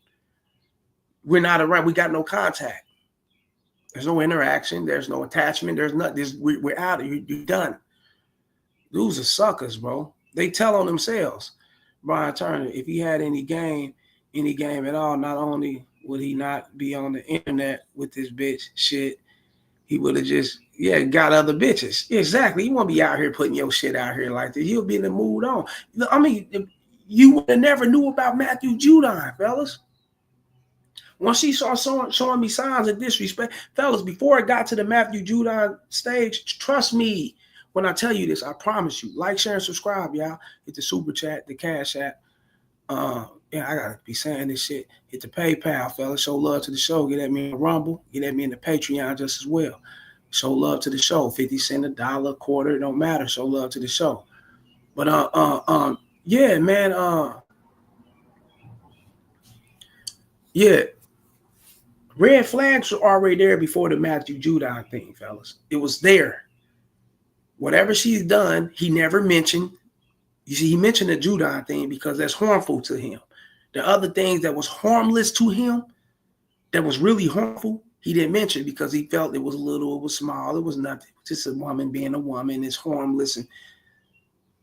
We're not around. We got no contact. There's no interaction. There's no attachment. There's nothing. We're out of here. You're done. Those are suckers, bro. They tell on themselves. Brian Turner, if he had any game at all, not only would he not be on the internet with this bitch shit, he would have just, got other bitches. Exactly. You won't be out here putting your shit out here like this. You'll be in the mood on. I mean, you would have never knew about Matthew Judon, fellas. Once she saw showing me signs of disrespect, fellas, before it got to the Matthew Judon stage, trust me when I tell you this, I promise you. Like, share, and subscribe, y'all. Hit the super chat, the Cash App. I gotta be saying this shit. Hit the PayPal, fellas. Show love to the show. Get at me in the Rumble. Get at me in the Patreon just as well. Show love to the show. 50 cents, $1, a quarter, it don't matter. Show love to the show. But yeah, man. Yeah. Red flags were already there before the Matthew Judon thing, fellas. It was there. Whatever she's done, he never mentioned. You see, he mentioned the Judon thing because that's harmful to him. The other things that was harmless to him, that was really harmful, he didn't mention because he felt it was little, it was small, it was nothing. Just a woman being a woman is harmless. And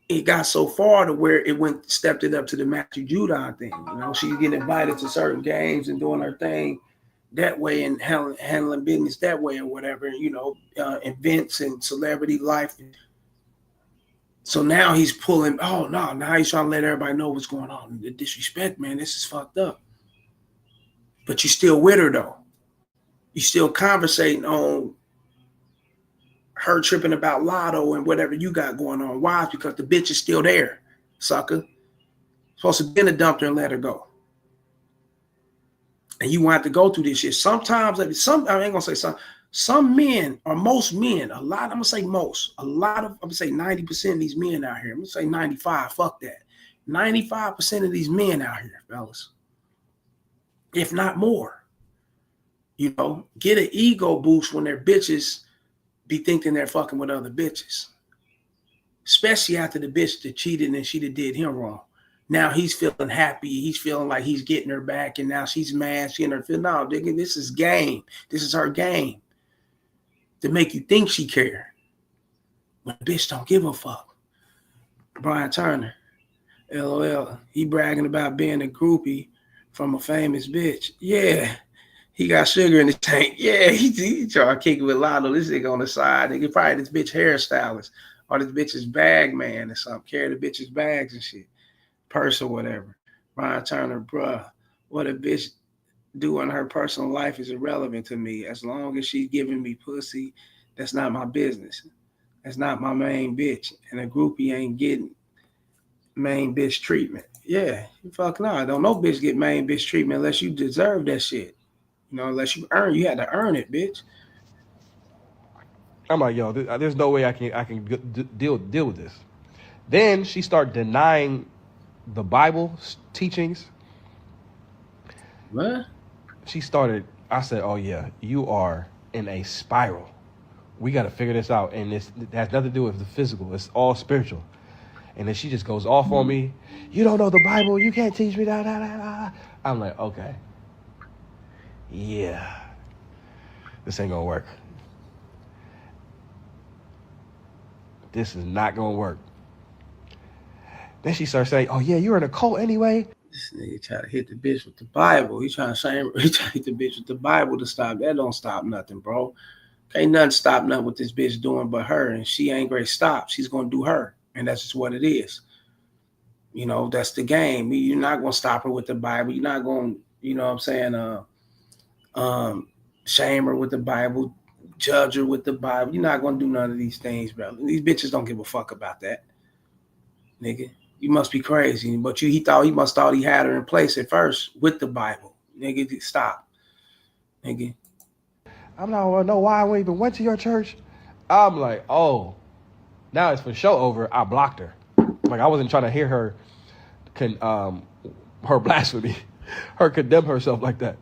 it got so far to where it stepped it up to the Matthew Judon thing. You know, she's getting invited to certain games and doing her thing that way and handling business that way or whatever, you know, events and celebrity life. So now he's pulling, now he's trying to let everybody know what's going on. The disrespect, man, this is fucked up. But you still with her, though. You still conversating on her tripping about Lotto and whatever you got going on. Why? Because the bitch is still there, sucker. Supposed to be in the dumpster and let her go. And you want to go through this shit. Sometimes, I ain't gonna say some. Some men, or most men, a lot, I'm gonna say most, a lot of, I'm gonna say 90% of these men out here, I'm gonna say 95, fuck that. 95% of these men out here, fellas, if not more, you know, get an ego boost when their bitches be thinking they're fucking with other bitches. Especially after the bitch that cheated and she did him wrong. Now he's feeling happy. He's feeling like he's getting her back, and now she's mad. She and her feel, no, nigga, this is game. This is her game to make you think she care. When the bitch don't give a fuck. Brian Turner, LOL, he bragging about being a groupie from a famous bitch. Yeah, he got sugar in his tank. Yeah, he trying to kick it with Lotto. This nigga on the side. Nigga, probably this bitch hairstylist or this bitch's bag man or something. Carry the bitch's bags and shit. Purse or whatever. Brian Turner, bruh, what a bitch do in her personal life is irrelevant to me. As long as she's giving me pussy, that's not my business. That's not my main bitch. And a groupie ain't getting main bitch treatment. Yeah, fuck no. Don't no bitch get main bitch treatment unless you deserve that shit. You know, unless you had to earn it, bitch. I'm like, yo, there's no way I can deal with this. Then she started denying the Bible teachings. What? She started, I said, oh yeah, you are in a spiral. We got to figure this out. And it has nothing to do with the physical. It's all spiritual. And then she just goes off on me. You don't know the Bible. You can't teach me that. I'm like, okay. Yeah. This ain't going to work. This is not going to work. Then she starts saying, oh, yeah, you're in a cult anyway. This nigga try to hit the bitch with the Bible. He trying to hit the bitch with the Bible to stop. That don't stop nothing, bro. Ain't nothing stop nothing what this bitch doing but her. And she ain't going to stop. She's going to do her. And that's just what it is. You know, that's the game. You're not going to stop her with the Bible. You're not going to, you know what I'm saying, shame her with the Bible, judge her with the Bible. You're not going to do none of these things, bro. These bitches don't give a fuck about that, nigga. You must be crazy. But he must thought he had her in place at first with the Bible. Nigga, stop. Nigga. I'm not want to know why I even went to your church. I'm like, oh, now it's for show over. I blocked her. Like I wasn't trying to hear her her blasphemy, her condemn herself like that.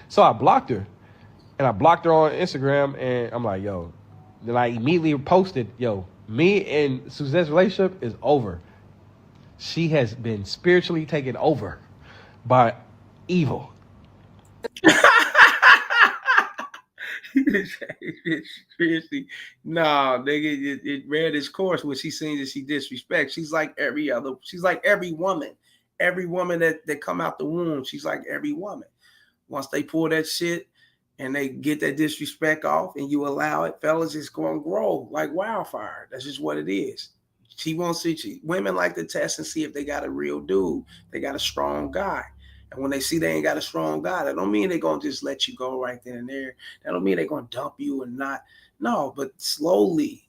So I blocked her. And I blocked her on Instagram, and I'm like, yo. Then I immediately posted, yo, me and Suzanne's relationship is over. She has been spiritually taken over by evil. No, nigga, it read its course when she seen that she disrespect. She's like every woman. Every woman that come out the womb, she's like every woman. Once they pull that shit and they get that disrespect off and you allow it, fellas, it's going to grow like wildfire. That's just what it is. She won't see. Women like to test and see if they got a real dude. They got a strong guy. And when they see they ain't got a strong guy, that don't mean they're going to just let you go right then and there. That don't mean they're going to dump you and not. No, but slowly,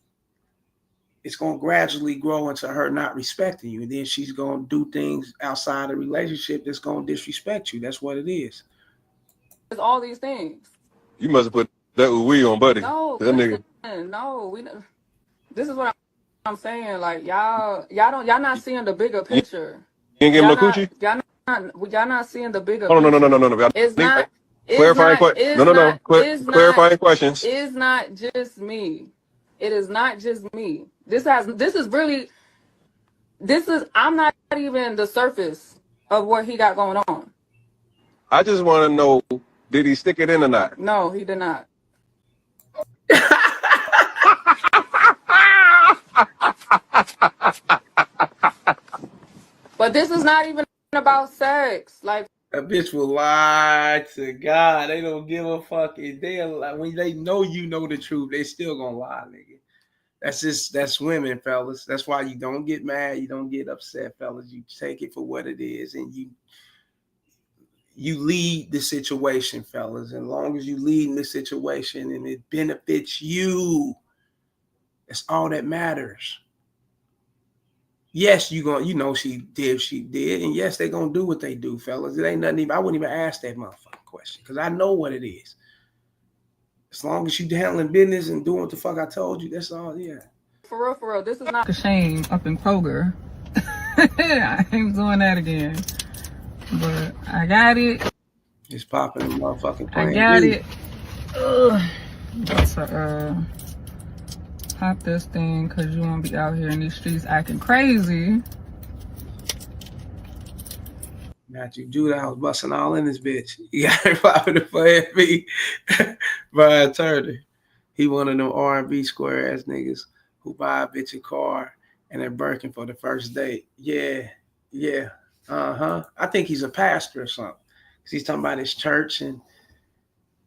it's going to gradually grow into her not respecting you. And then she's going to do things outside the relationship that's going to disrespect you. That's what it is. It's all these things. You must have put that we on, buddy. No, that nigga. No, this is what I'm saying. Like y'all not seeing the bigger picture. You ain't give him no coochie? Y'all not seeing the bigger picture. No. It's not. Clarifying questions. No. Clarifying questions. It's not just me. It is not just me. I'm not even the surface of what he got going on. I just want to know, did he stick it in or not? No, he did not. But this is not even about sex. Like a bitch will lie to God. They don't give a fuck. When they know you know the truth, they still gonna lie, nigga. That's women, fellas. That's why you don't get mad, you don't get upset, fellas. You take it for what it is, and you lead the situation, fellas. As long as you lead in the situation and it benefits you, that's all that matters. Yes, she did, and yes, they're gonna do what they do, fellas. It ain't nothing. I wouldn't even ask that motherfucking question because I know what it is. As long as you handling business and doing what the fuck I told you, that's all. Yeah. For real, this is not a shame up in Kroger. I ain't doing that again. But I got it. Just popping the motherfucking I plane. got it. Ugh. Let's pop this thing because you won't be out here in these streets acting crazy. Matthew Judah, I was busting all in this bitch. You got it popping it for me. Brian Turner. He one of them R&B square ass niggas who buy a bitch a car and they're Birkin for the first date. Yeah. I think he's a pastor or something. Cause he's talking about his church and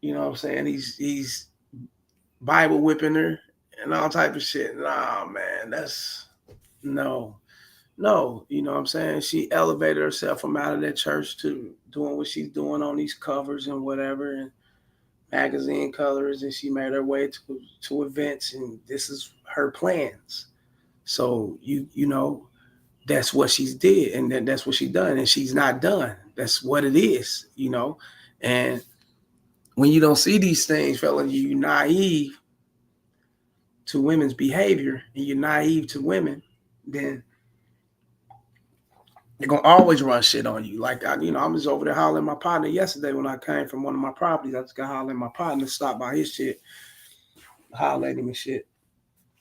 you know what I'm saying? He's Bible whipping her and all type of shit. Nah, man, that's no, you know what I'm saying? She elevated herself from out of that church to doing what she's doing on these covers and whatever and magazine colors, and she made her way to events, and this is her plans. So you know, that's what she's did, and that's what she done, and she's not done. That's what it is, you know. And when you don't see these things, fella, you're naive to women's behavior, and you're naive to women, then they're gonna always run shit on you. Like I was over there hollering at my partner yesterday when I came from one of my properties. I just got hollering at my partner, stopped by his shit, holler at him and shit.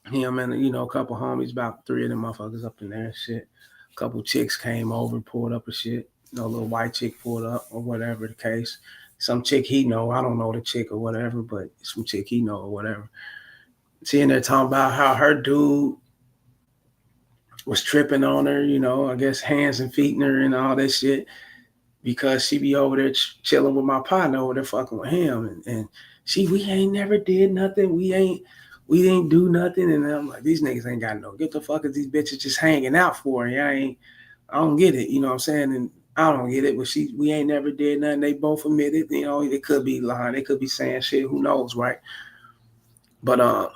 Him and a couple homies, about 3 of them motherfuckers up in there and shit. A couple chicks came over, pulled up and shit. A little white chick pulled up or whatever the case. Some chick he know, I don't know the chick or whatever, but some chick he know or whatever. Seeing there talking about how her dude was tripping on her, I guess hands and feet in her and all that shit because she be over there chilling with my partner over there fucking with him. And we ain't never did nothing. We ain't do nothing. And I'm like, these niggas ain't got no, get the fuck is these bitches just hanging out for? And I don't get it. You know what I'm saying? And I don't get it. But we ain't never did nothing. They both admitted, they could be lying. They could be saying shit. Who knows, right? But,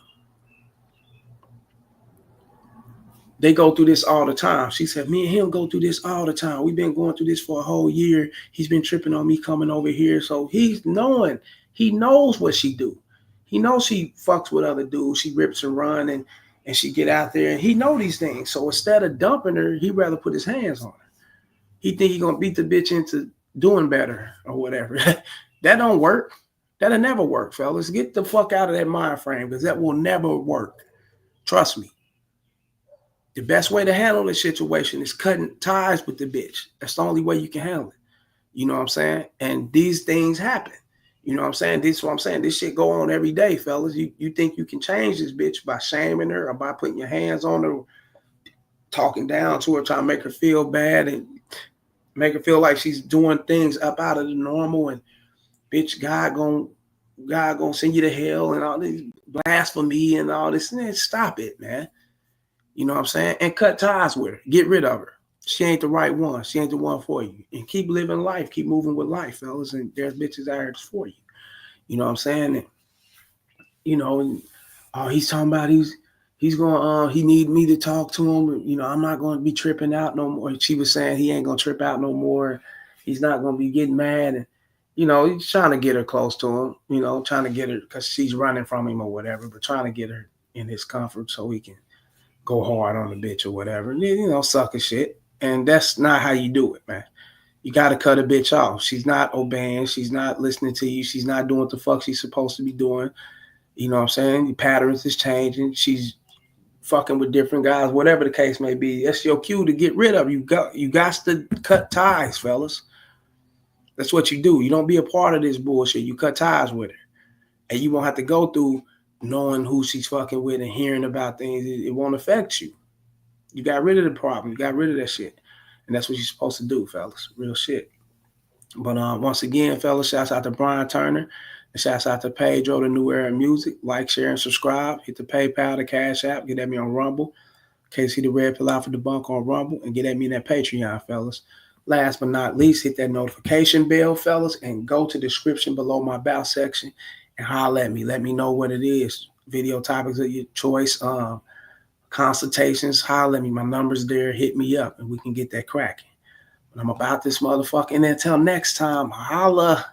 they go through this all the time. She said, me and him go through this all the time. We've been going through this for a whole year. He's been tripping on me coming over here. So he knows what she do. He knows she fucks with other dudes. She rips and run and she get out there and he know these things. So instead of dumping her, he'd rather put his hands on her. He think he gonna beat the bitch into doing better or whatever. That don't work. That'll never work, fellas. Get the fuck out of that mind frame because that will never work. Trust me. The best way to handle the situation is cutting ties with the bitch. That's the only way you can handle it. You know what I'm saying? And these things happen. You know what I'm saying? This is what I'm saying. This shit go on every day, fellas. You think you can change this bitch by shaming her or by putting your hands on her, talking down to her, trying to make her feel bad and make her feel like she's doing things up out of the normal and bitch, God gonna send you to hell and all this blasphemy and all this. Man, stop it, man. You know what I'm saying? And cut ties with her. Get rid of her. She ain't the right one. She ain't the one for you. And keep living life. Keep moving with life, fellas. And there's bitches out here for you. You know what I'm saying? And, he's talking about he's going he need me to talk to him. I'm not going to be tripping out no more. She was saying he ain't going to trip out no more. He's not going to be getting mad. And, he's trying to get her close to him, trying to get her because she's running from him or whatever, but trying to get her in his comfort so he can go hard on the bitch or whatever, sucker shit. And that's not how you do it, man. You got to cut a bitch off. She's not obeying. She's not listening to you. She's not doing what the fuck she's supposed to be doing. You know what I'm saying? The patterns is changing. She's fucking with different guys, whatever the case may be. That's your cue to get rid of. You got to cut ties, fellas. That's what you do. You don't be a part of this bullshit. You cut ties with her. And you won't have to go through knowing who she's fucking with and hearing about things. It won't affect you. You got rid of the problem. You got rid of that shit. And that's what you're supposed to do, fellas. Real shit. But once again, fellas, shouts out to Brian Turner. And shouts out to Pedro, the New Era Music. Like, share, and subscribe. Hit the PayPal, the Cash App. Get at me on Rumble. KC the Red Pill Out for the Bunk on Rumble. And get at me in that Patreon, fellas. Last but not least, hit that notification bell, fellas. And go to the description below my about section. And holler at me. Let me know what it is. Video topics of your choice. Consultations. Holler at me. My number's there. Hit me up and we can get that cracking. But I'm about this motherfucker. And until next time, holla.